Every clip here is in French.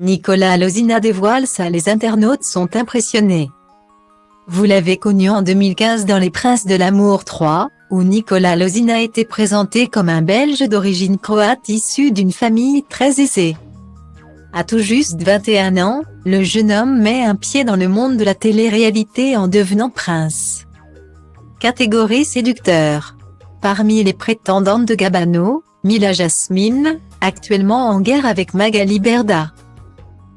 Nicolas Lozina dévoile ça, les internautes sont impressionnés. Vous l'avez connu en 2015 dans Les Princes de l'amour 3, où Nicolas Lozina était présenté comme un Belge d'origine croate issu d'une famille très aisée. À tout juste 21 ans, le jeune homme met un pied dans le monde de la télé-réalité en devenant prince. Catégorie séducteur. Parmi les prétendantes de Gabano, Mila Jasmine, actuellement en guerre avec Magali Berda.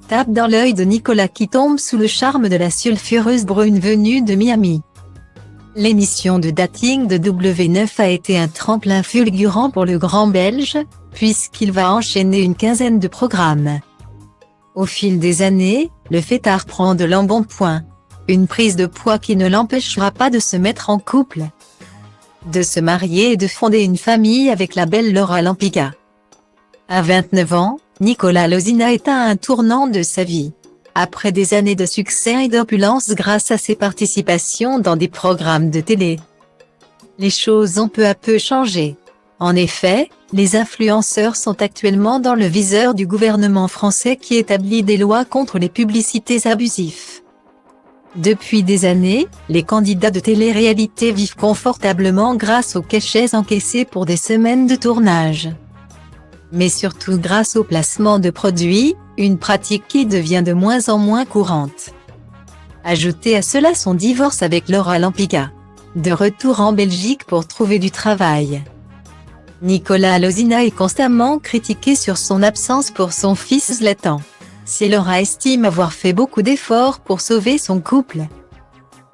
Tape dans l'œil de Nicolas qui tombe sous le charme de la sulfureuse brune venue de Miami. L'émission de dating de W9 a été un tremplin fulgurant pour le grand Belge, puisqu'il va enchaîner une quinzaine de programmes. Au fil des années, le fêtard prend de l'embonpoint. Une prise de poids qui ne l'empêchera pas de se mettre en couple, de se marier et de fonder une famille avec la belle Laura Lampica. À 29 ans, Nicolas Lozina est à un tournant de sa vie. Après des années de succès et d'opulence grâce à ses participations dans des programmes de télé, les choses ont peu à peu changé. En effet, les influenceurs sont actuellement dans le viseur du gouvernement français qui établit des lois contre les publicités abusives. Depuis des années, les candidats de télé-réalité vivent confortablement grâce aux cachets encaissés pour des semaines de tournage. Mais surtout grâce au placement de produits, une pratique qui devient de moins en moins courante. Ajoutez à cela son divorce avec Laura Lampica. De retour en Belgique pour trouver du travail. Nicolas Lozina est constamment critiqué sur son absence pour son fils Zlatan. Si Laura estime avoir fait beaucoup d'efforts pour sauver son couple,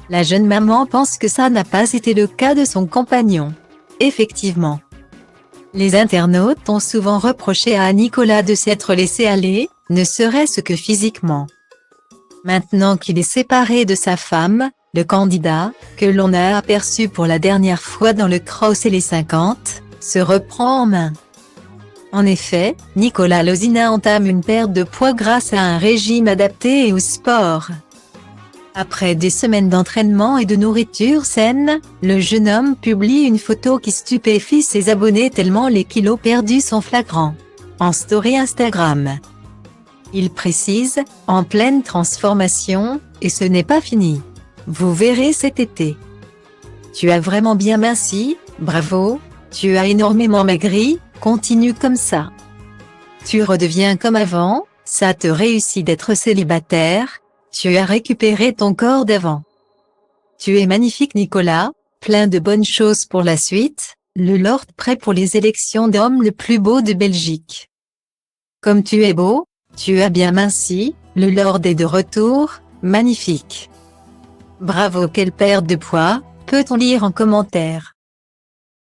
la jeune maman pense que ça n'a pas été le cas de son compagnon. Effectivement, les internautes ont souvent reproché à Nicolas de s'être laissé aller, ne serait-ce que physiquement. Maintenant qu'il est séparé de sa femme, le candidat, que l'on a aperçu pour la dernière fois dans le Cross et les 50, se reprend en main. En effet, Nicolas Lozina entame une perte de poids grâce à un régime adapté et au sport. Après des semaines d'entraînement et de nourriture saine, le jeune homme publie une photo qui stupéfie ses abonnés tellement les kilos perdus sont flagrants. En story Instagram, il précise, en pleine transformation, et ce n'est pas fini. Vous verrez cet été. Tu as vraiment bien minci, bravo, tu as énormément maigri, continue comme ça. Tu redeviens comme avant, ça te réussit d'être célibataire, tu as récupéré ton corps d'avant. Tu es magnifique Nicolas, plein de bonnes choses pour la suite, le Lord prêt pour les élections d'homme le plus beau de Belgique. Comme tu es beau, tu as bien minci, le Lord est de retour, magnifique. Bravo, quelle perte de poids, peut-on lire en commentaire.